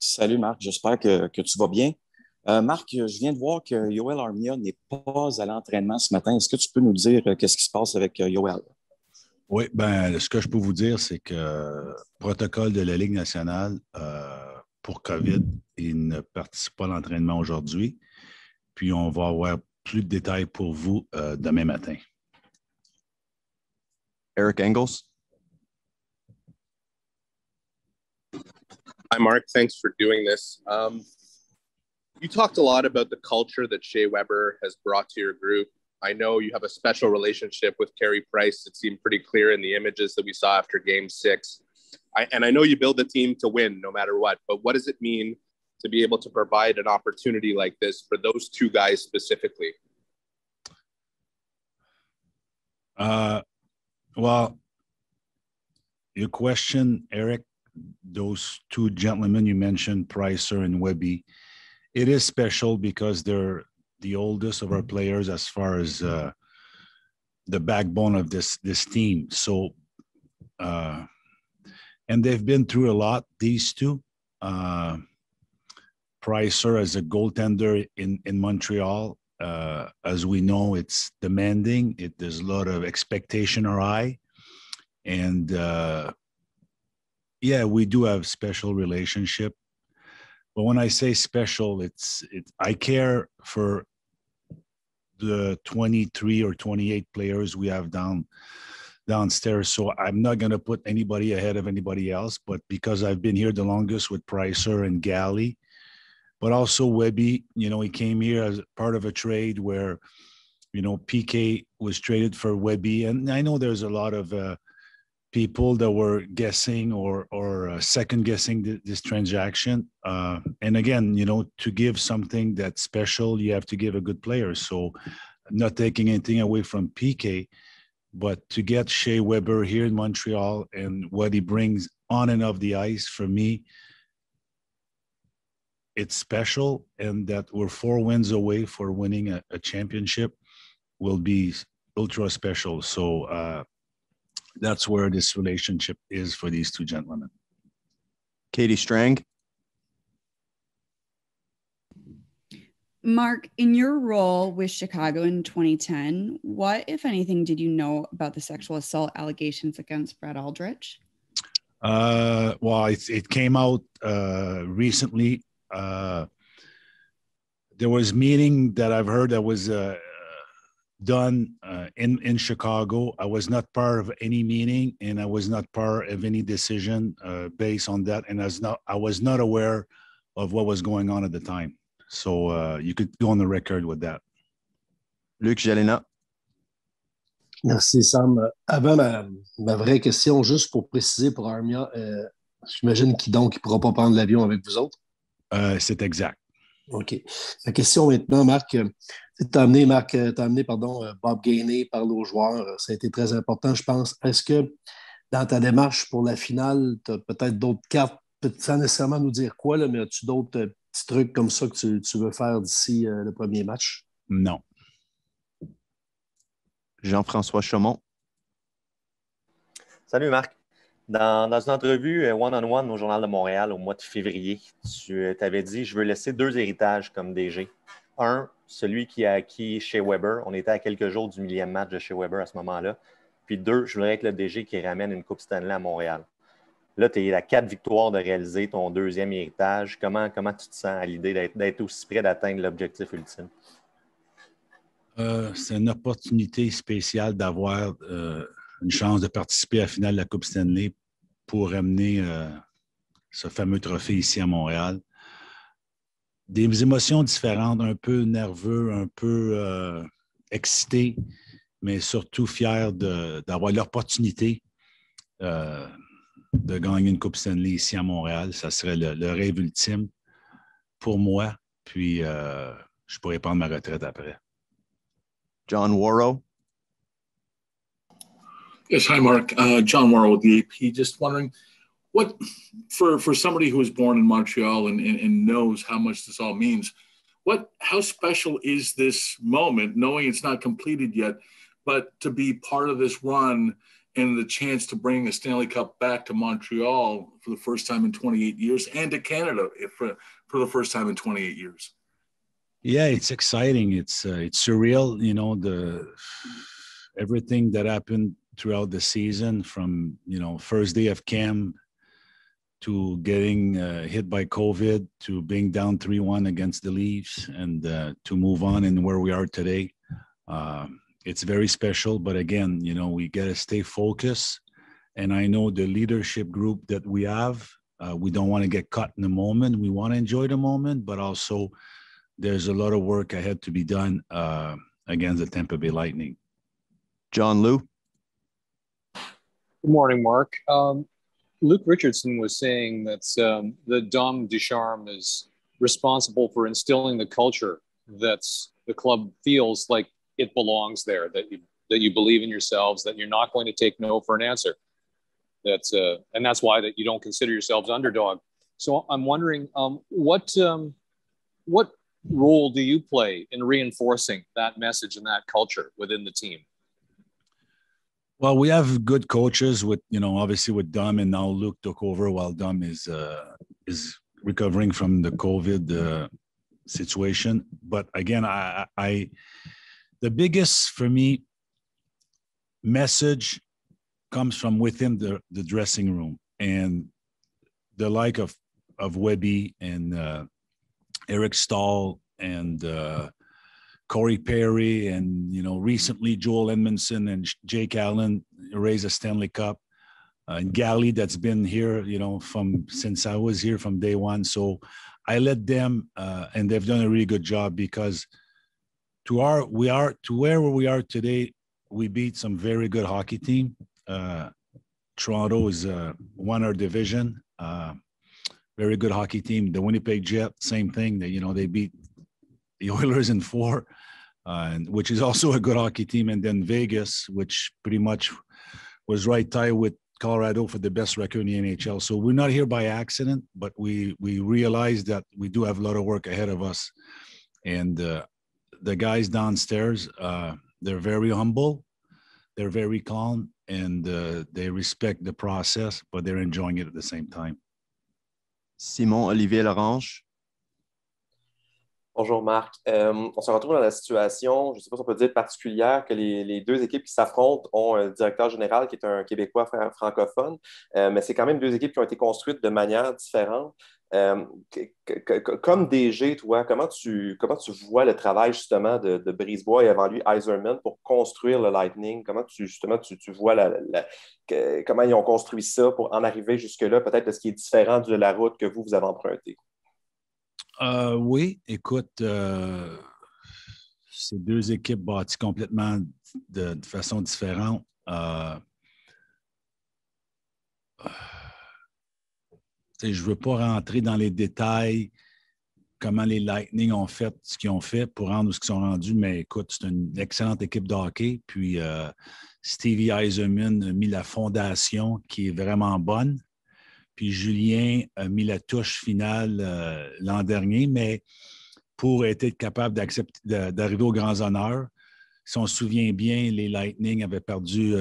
Salut Marc, j'espère que tu vas bien. Marc, je viens de voir que Yoel Armia n'est pas à l'entraînement ce matin. Est-ce que tu peux nous dire qu'est-ce qui se passe avec Yoel? Oui, ben, ce que je peux vous dire, c'est que protocole de la Ligue nationale pour COVID, il ne participe pas à l'entraînement aujourd'hui. Puis on va avoir plus de détails pour vous demain matin. Eric Engels. Hi, Mark. Thanks for doing this. You talked a lot about the culture that Shea Weber has brought to your group. I know you have a special relationship with Carey Price. It seemed pretty clear in the images that we saw after Game 6. And I know you build the team to win no matter what, but what does it mean to be able to provide an opportunity like this for those two guys specifically? Well, your question, Eric, those two gentlemen you mentioned, Pricer and Webby, it is special because they're the oldest of our players as far as the backbone of this team. So, and they've been through a lot, these two. Pricer as a goaltender in Montreal, as we know, it's demanding. There's a lot of expectation are high. And yeah, we do have special relationship. But when I say special, it's I care for the 23 or 28 players we have downstairs. So I'm not going to put anybody ahead of anybody else. But because I've been here the longest with Pricer and Galley, but also Webby, you know, he came here as part of a trade where, you know, PK was traded for Webby. And I know there's a lot of people that were guessing or second guessing this transaction. And again, you know, to give something that's special, you have to give a good player. So I'm not taking anything away from PK, but to get Shea Weber here in Montreal and what he brings on and off the ice, for me, it's special. And that we're 4 wins away for winning a championship will be ultra special. So, that's where this relationship is for these two gentlemen. Katie Strang. Mark, in your role with Chicago in 2010, what, if anything, did you know about the sexual assault allegations against Brad Aldrich? Well, it came out recently. There was meeting that I've heard that was done in Chicago. I was not part of any meeting, and I was not part of any decision based on that. And I was not aware of what was going on at the time. So you could go on the record with that. Luc Jalina. Merci, Sam. Avant ma vraie question, juste pour préciser pour Armia, j'imagine qu'il ne pourra pas prendre l'avion avec vous autres? C'est exact. OK. La question maintenant, Marc, tu as amené, Bob Gainey, parle aux joueurs. Ça a été très important, je pense. Est-ce que dans ta démarche pour la finale, tu as peut-être d'autres cartes, sans nécessairement nous dire quoi, là, mais as-tu d'autres petits trucs comme ça que tu veux faire d'ici le premier match? Non. Jean-François Chaumont. Salut Marc. Dans une entrevue one-on-one au Journal de Montréal au mois de février, tu t'avais dit « Je veux laisser 2 héritages comme DG. Un, celui qui a acquis Shea Weber. On était à quelques jours du 1000e match de Shea Weber à ce moment-là. Puis 2, je voudrais être le DG qui ramène une Coupe Stanley à Montréal. » Là, tu es à 4 victoires de réaliser ton 2e héritage. Comment tu te sens à l'idée d'être aussi près d'atteindre l'objectif ultime? C'est une opportunité spéciale d'avoir une chance de participer à la finale de la Coupe Stanley pour ramener ce fameux trophée ici à Montréal. Des émotions différentes, un peu nerveux, un peu excité, mais surtout fier d'avoir l'opportunité de gagner une Coupe Stanley ici à Montréal. Ça serait le rêve ultime pour moi. Puis, je pourrais prendre ma retraite après. John Warrow. Yes, hi, Mark. John Warrow with the AP. Just wondering, what for somebody who was born in Montreal and knows how much this all means, how special is this moment, knowing it's not completed yet, but to be part of this run and the chance to bring a Stanley Cup back to Montreal for the first time in 28 years and to Canada for the first time in 28 years. Yeah, it's exciting. It's surreal, you know, everything that happened throughout the season from, you know, first day of camp to getting hit by COVID to being down 3-1 against the Leafs and to move on and where we are today. It's very special, but again, you know, we got to stay focused. And I know the leadership group that we have, we don't want to get caught in the moment. We want to enjoy the moment, but also there's a lot of work ahead to be done against the Tampa Bay Lightning. John Lou. Good morning, Mark. Luke Richardson was saying that the Dom Ducharme is responsible for instilling the culture that the club feels like it belongs there, that you believe in yourselves, that you're not going to take no for an answer. And that's why that you don't consider yourselves underdog. So I'm wondering, what role do you play in reinforcing that message and that culture within the team? Well, we have good coaches with, you know, obviously with Dom, and now Luke took over while Dom is recovering from the COVID situation. But again, the biggest for me message comes from within the dressing room, and the like of Webby and Eric Stahl and Corey Perry, and, you know, recently Joel Edmondson and Jake Allen raised a Stanley Cup, and Gally that's been here, you know, since I was here from day one. So I let them, and they've done a really good job, because to where we are today, we beat some very good hockey team. Toronto is won our division. Very good hockey team. The Winnipeg Jet, same thing. They beat the Oilers in 4, which is also a good hockey team. And then Vegas, which pretty much was right tied with Colorado for the best record in the NHL. So we're not here by accident, but we realize that we do have a lot of work ahead of us. And the guys downstairs, they're very humble, they're very calm, and they respect the process, but they're enjoying it at the same time. Simon Olivier Lorange. Bonjour Marc. On se retrouve dans la situation, je ne sais pas si on peut dire particulière, que les deux équipes qui s'affrontent ont un directeur général qui est un Québécois francophone, mais c'est quand même deux équipes qui ont été construites de manière différente. Comme DG, toi, comment tu vois le travail justement de Brisebois et avant lui Yzerman pour construire le Lightning? Comment tu vois comment ils ont construit ça pour en arriver jusque-là, peut-être de ce qui est différent de la route que vous avez empruntée? Oui, écoute, c'est deux équipes bâties complètement de façon différente. Je ne veux pas rentrer dans les détails, comment les Lightning ont fait ce qu'ils ont fait pour rendre ce qu'ils sont rendus, mais écoute, c'est une excellente équipe de hockey. Puis Stevie Yzerman a mis la fondation qui est vraiment bonne. Puis Julien a mis la touche finale l'an dernier, mais pour être capable d'arriver aux grands honneurs, si on se souvient bien, les Lightning avaient perdu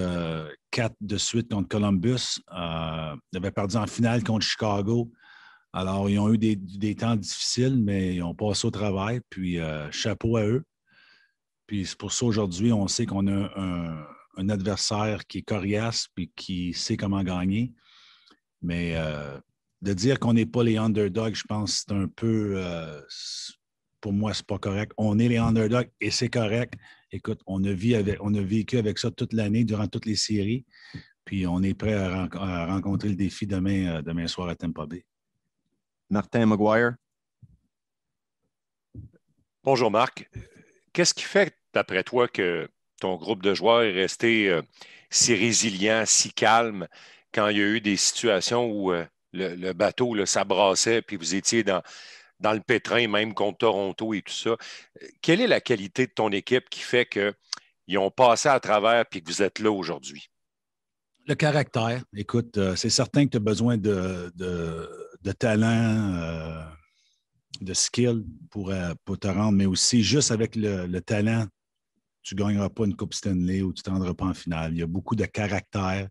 4 de suite contre Columbus. Ils avaient perdu en finale contre Chicago. Alors, ils ont eu des temps difficiles, mais ils ont passé au travail. Puis, chapeau à eux. Puis, c'est pour ça, aujourd'hui, on sait qu'on a un adversaire qui est coriace puis qui sait comment gagner. Mais de dire qu'on n'est pas les underdogs, je pense que c'est un peu... pour moi, c'est pas correct. On est les underdogs et c'est correct. Écoute, on a vécu avec ça toute l'année, durant toutes les séries. Puis on est prêt à rencontrer le défi demain soir à Tampa Bay. Martin Maguire. Bonjour Marc. Qu'est-ce qui fait, d'après toi, que ton groupe de joueurs est resté si résilient, si calme quand il y a eu des situations où le bateau là, s'abrassait puis vous étiez dans le pétrin, même contre Toronto et tout ça? Quelle est la qualité de ton équipe qui fait qu'ils ont passé à travers et que vous êtes là aujourd'hui? Le caractère. Écoute, c'est certain que tu as besoin de talent, de skill pour te rendre, mais aussi juste avec le talent, tu ne gagneras pas une Coupe Stanley ou tu ne te rendras pas en finale. Il y a beaucoup de caractère.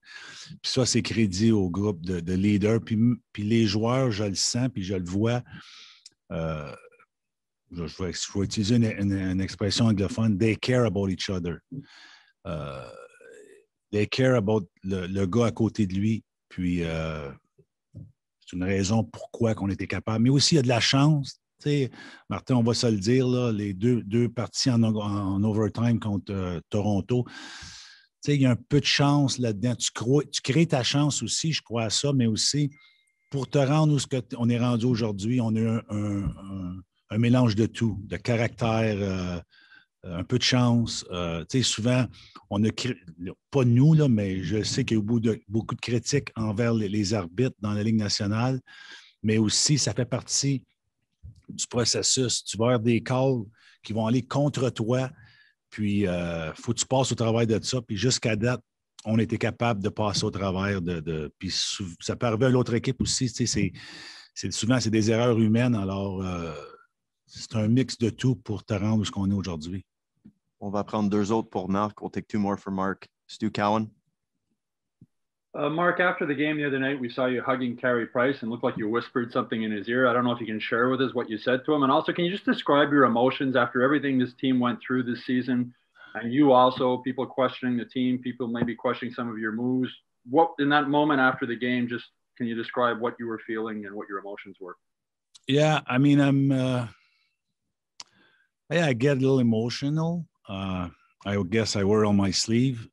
Puis ça, c'est crédit au groupe de leaders. Puis les joueurs, je le sens, puis je le vois. Je vais utiliser une expression anglophone. They care about each other. They care about le gars à côté de lui. Puis c'est une raison pourquoi on était capable. Mais aussi, il y a de la chance. Tu sais, Martin, on va se le dire, là, les deux parties en overtime contre Toronto. Tu sais, il y a un peu de chance là-dedans. Tu crées ta chance aussi, je crois à ça, mais aussi pour te rendre où on est rendu aujourd'hui, on a eu un mélange de tout, de caractère, un peu de chance. Tu sais, souvent, on a pas nous, là, mais je sais qu'il y a eu beaucoup de critiques envers les arbitres dans la Ligue nationale, mais aussi, ça fait partie du processus. Tu vas avoir des calls qui vont aller contre toi, puis il faut que tu passes au travers de ça. Puis jusqu'à date, on était capable de passer au travers puis ça peut arriver à l'autre équipe aussi. Tu sais, souvent, c'est des erreurs humaines. Alors, c'est un mix de tout pour te rendre où ce qu'on est aujourd'hui. On va prendre 2 autres pour Marc. We'll take 2 more for Mark. Stu Cowan. Mark, after the game the other night, we saw you hugging Carey Price and looked like you whispered something in his ear. I don't know if you can share with us what you said to him. And also, can you just describe your emotions after everything this team went through this season? And you also, people questioning the team, people maybe questioning some of your moves. What, in that moment after the game, just can you describe what you were feeling and what your emotions were? Yeah, I mean, I get a little emotional. I guess I wear it on my sleeve.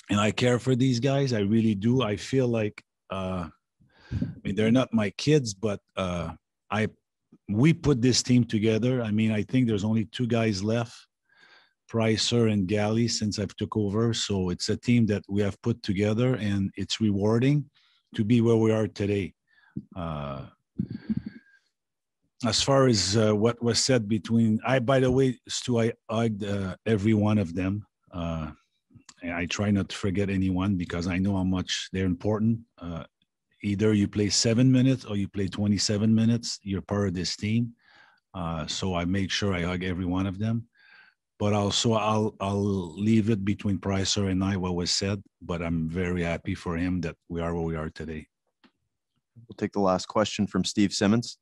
And I care for these guys. I really do. I feel like, I mean, they're not my kids, but we put this team together. I mean, I think there's only 2 guys left, Pricer and Galley, since I've took over. So it's a team that we have put together, and it's rewarding to be where we are today. As far as what was said by the way, Stu, I hugged every one of them. I try not to forget anyone because I know how much they're important. Either you play 7 minutes or you play 27 minutes, you're part of this team. So I make sure I hug every one of them. But also I'll leave it between Pricer and I what was said, but I'm very happy for him that we are where we are today. We'll take the last question from Steve Simmons.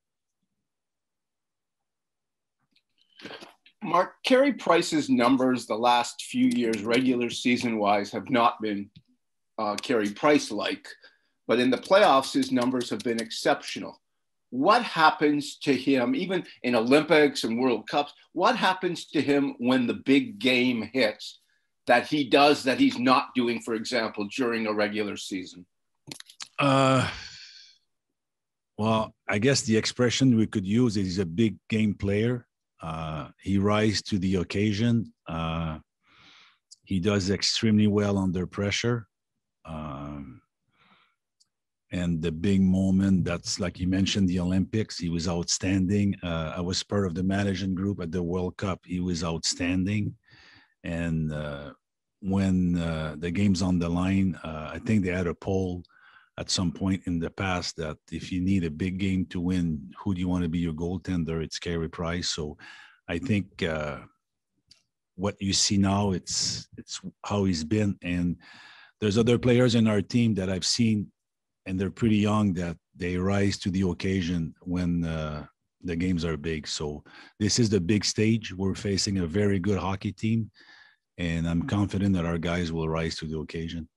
Mark, Carey Price's numbers the last few years, regular season-wise, have not been Carey Price-like, but in the playoffs, his numbers have been exceptional. What happens to him, even in Olympics and World Cups, what happens to him when the big game hits that he does that he's not doing, for example, during a regular season? Well, I guess the expression we could use is he's a big game player. He rises to the occasion. He does extremely well under pressure. And the big moment, that's like you mentioned, the Olympics, he was outstanding. I was part of the management group at the World Cup. He was outstanding. And when the game's on the line, I think they had a poll at some point in the past that if you need a big game to win, who do you want to be your goaltender? It's Carey Price. So I think what you see now, it's how he's been. And there's other players in our team that I've seen, and they're pretty young, that they rise to the occasion when the games are big. So this is the big stage. We're facing a very good hockey team, and I'm confident that our guys will rise to the occasion.